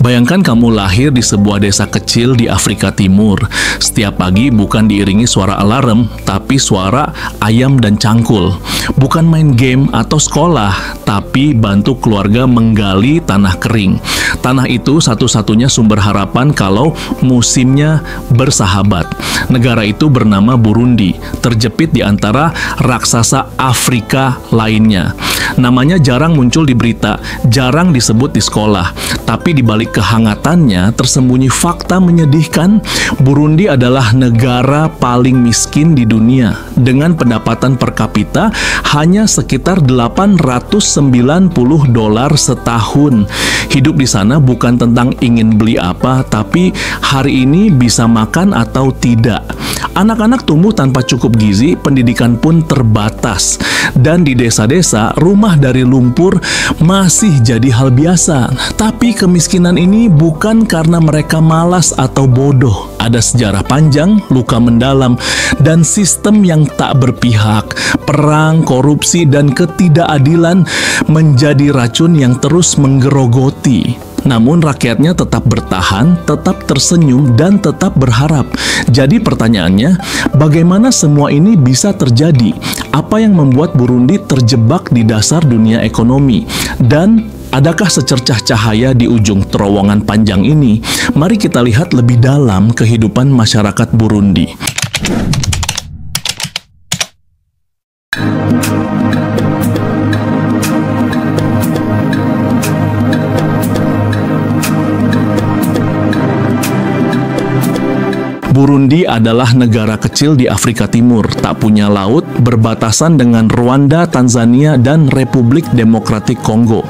Bayangkan kamu lahir di sebuah desa kecil di Afrika Timur. Setiap pagi bukan diiringi suara alarm, tapi suara ayam dan cangkul. Bukan main game atau sekolah, tapi bantu keluarga menggali tanah kering. Tanah itu satu-satunya sumber harapan kalau musimnya bersahabat. Negara itu bernama Burundi, terjepit di antara raksasa Afrika lainnya. Namanya jarang muncul di berita, jarang disebut di sekolah. Tapi di balik kehangatannya tersembunyi fakta menyedihkan. Burundi adalah negara paling miskin di dunia dengan pendapatan per kapita hanya sekitar $890 setahun. Hidup di sana bukan tentang ingin beli apa, tapi hari ini bisa makan atau tidak. Anak-anak tumbuh tanpa cukup gizi, pendidikan pun terbatas. Dan di desa-desa, rumah dari lumpur masih jadi hal biasa. Tapi kemiskinan ini bukan karena mereka malas atau bodoh. Ada sejarah panjang, luka mendalam, dan sistem yang tak berpihak. Perang, korupsi, dan ketidakadilan menjadi racun yang terus menggerogoti. Namun rakyatnya tetap bertahan, tetap tersenyum, dan tetap berharap. Jadi pertanyaannya, bagaimana semua ini bisa terjadi? Apa yang membuat Burundi terjebak di dasar dunia ekonomi? Dan adakah secercah cahaya di ujung terowongan panjang ini? Mari kita lihat lebih dalam kehidupan masyarakat Burundi. Burundi adalah negara kecil di Afrika Timur, tak punya laut, berbatasan dengan Rwanda, Tanzania, dan Republik Demokratik Kongo.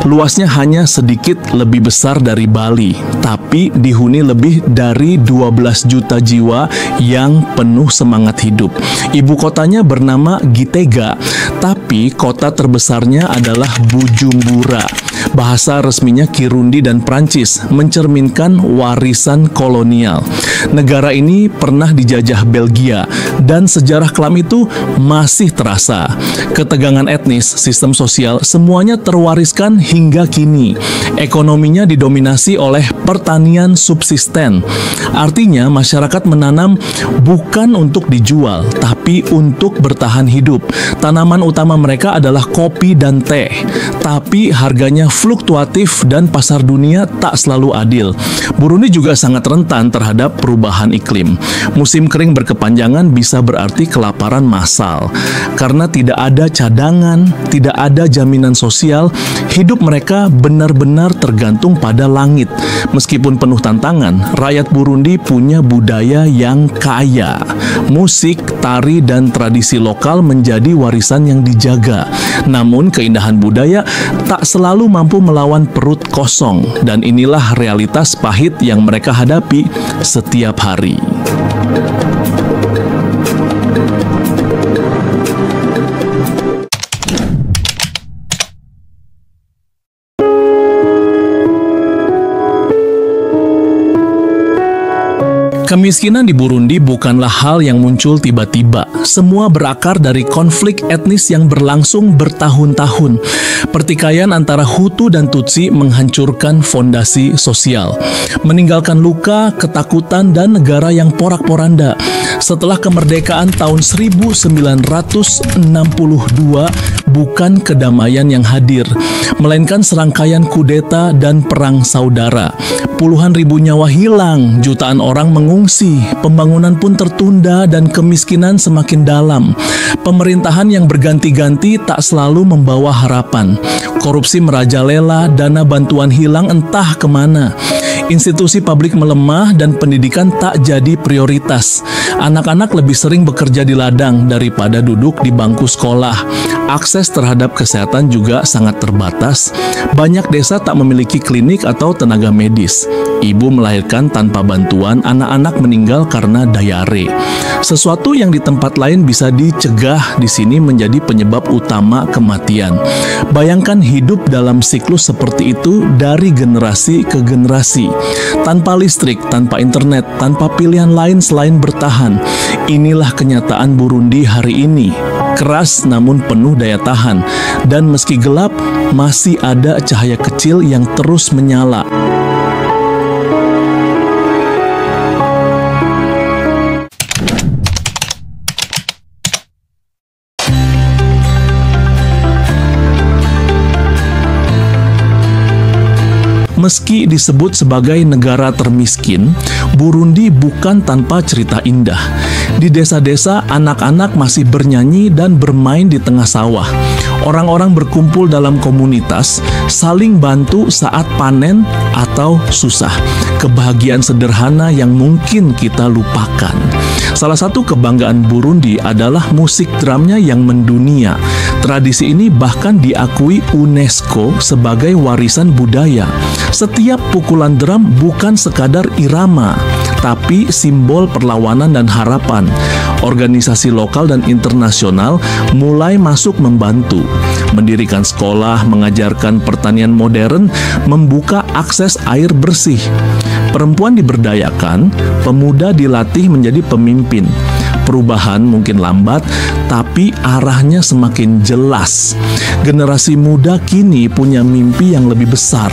Luasnya hanya sedikit lebih besar dari Bali, tapi dihuni lebih dari 12 juta jiwa yang penuh semangat hidup. Ibu kotanya bernama Gitega, tapi kota terbesarnya adalah Bujumbura. Bahasa resminya Kirundi dan Prancis, mencerminkan warisan kolonial. Negara ini pernah dijajah Belgia, dan sejarah kelam itu masih terasa. Ketegangan etnis, sistem sosial, semuanya terwariskan hingga kini. Ekonominya didominasi oleh pertanian subsisten. Artinya masyarakat menanam bukan untuk dijual, tapi untuk bertahan hidup. Tanaman utama mereka adalah kopi dan teh, tapi harganya fluktuatif dan pasar dunia tak selalu adil. Burundi juga sangat rentan terhadap perubahan iklim. Musim kering berkepanjangan bisa berarti kelaparan massal. Karena tidak ada cadangan, tidak ada jaminan sosial, hidup mereka benar-benar tergantung pada langit. Meskipun penuh tantangan, rakyat Burundi punya budaya yang kaya. Musik, tari, dan tradisi lokal menjadi warisan yang dijaga. Namun keindahan budaya tak selalu mampu melawan perut kosong, dan inilah realitas pahit yang mereka hadapi setiap hari. Kemiskinan di Burundi bukanlah hal yang muncul tiba-tiba. Semua berakar dari konflik etnis yang berlangsung bertahun-tahun. Pertikaian antara Hutu dan Tutsi menghancurkan fondasi sosial, meninggalkan luka, ketakutan, dan negara yang porak-poranda. Setelah kemerdekaan tahun 1962, bukan kedamaian yang hadir, melainkan serangkaian kudeta dan perang saudara. Puluhan ribu nyawa hilang, jutaan orang mengungsi, pembangunan pun tertunda, dan kemiskinan semakin dalam. Pemerintahan yang berganti-ganti tak selalu membawa harapan. Korupsi merajalela, dana bantuan hilang entah kemana. Institusi publik melemah dan pendidikan tak jadi prioritas. Anak-anak lebih sering bekerja di ladang daripada duduk di bangku sekolah. Akses terhadap kesehatan juga sangat terbatas. Banyak desa tak memiliki klinik atau tenaga medis. Ibu melahirkan tanpa bantuan, anak-anak meninggal karena diare. Sesuatu yang di tempat lain bisa dicegah, di sini menjadi penyebab utama kematian. Bayangkan hidup dalam siklus seperti itu dari generasi ke generasi. Tanpa listrik, tanpa internet, tanpa pilihan lain selain bertahan. Inilah kenyataan Burundi hari ini. Keras namun penuh penuh daya tahan, dan meski gelap, masih ada cahaya kecil yang terus menyala. Meski disebut sebagai negara termiskin, Burundi bukan tanpa cerita indah. Di desa-desa, anak-anak masih bernyanyi dan bermain di tengah sawah. Orang-orang berkumpul dalam komunitas, saling bantu saat panen atau susah. Kebahagiaan sederhana yang mungkin kita lupakan. Salah satu kebanggaan Burundi adalah musik drumnya yang mendunia. Tradisi ini bahkan diakui UNESCO sebagai warisan budaya. Setiap pukulan drum bukan sekadar irama, tapi simbol perlawanan dan harapan. Organisasi lokal dan internasional mulai masuk membantu, mendirikan sekolah, mengajarkan pertanian modern, membuka akses air bersih. Perempuan diberdayakan, pemuda dilatih menjadi pemimpin. Perubahan mungkin lambat, tapi arahnya semakin jelas. Generasi muda kini punya mimpi yang lebih besar.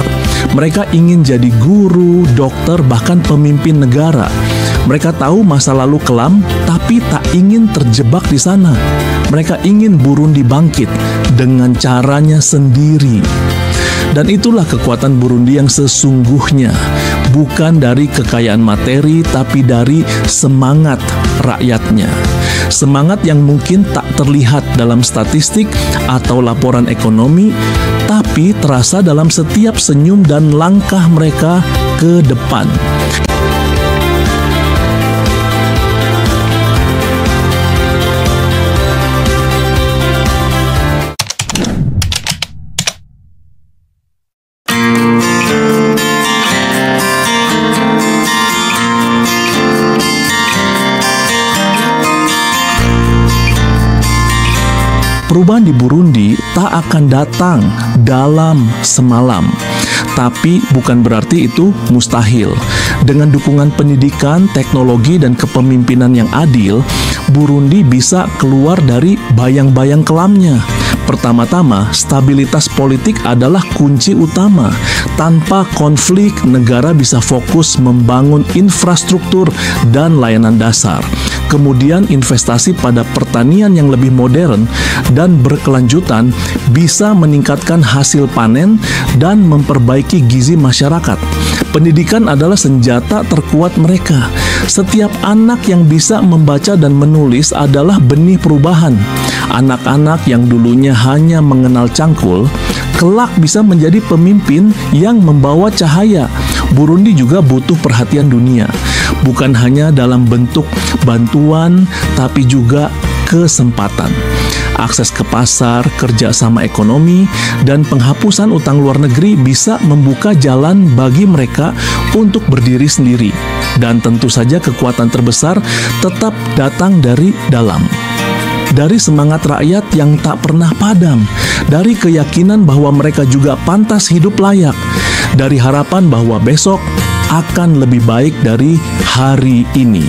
Mereka ingin jadi guru, dokter, bahkan pemimpin negara. Mereka tahu masa lalu kelam, tapi tak ingin terjebak di sana. Mereka ingin Burundi bangkit dengan caranya sendiri. Dan itulah kekuatan Burundi yang sesungguhnya, bukan dari kekayaan materi, tapi dari semangat rakyatnya. Semangat yang mungkin tak terlihat dalam statistik atau laporan ekonomi, tapi terasa dalam setiap senyum dan langkah mereka ke depan. Perubahan di Burundi tak akan datang dalam semalam, tapi bukan berarti itu mustahil. Dengan dukungan pendidikan, teknologi, dan kepemimpinan yang adil, Burundi bisa keluar dari bayang-bayang kelamnya. Pertama-tama, stabilitas politik adalah kunci utama. Tanpa konflik, negara bisa fokus membangun infrastruktur dan layanan dasar. Kemudian investasi pada pertanian yang lebih modern dan berkelanjutan bisa meningkatkan hasil panen dan memperbaiki gizi masyarakat. Pendidikan adalah senjata terkuat mereka. Setiap anak yang bisa membaca dan menulis adalah benih perubahan. Anak-anak yang dulunya hanya mengenal cangkul, kelak bisa menjadi pemimpin yang membawa cahaya. Burundi juga butuh perhatian dunia, bukan hanya dalam bentuk bantuan, tapi juga kesempatan. Akses ke pasar, kerjasama ekonomi, dan penghapusan utang luar negeri bisa membuka jalan bagi mereka untuk berdiri sendiri. Dan tentu saja kekuatan terbesar tetap datang dari dalam. Dari semangat rakyat yang tak pernah padam, dari keyakinan bahwa mereka juga pantas hidup layak, dari harapan bahwa besok akan lebih baik dari hari ini.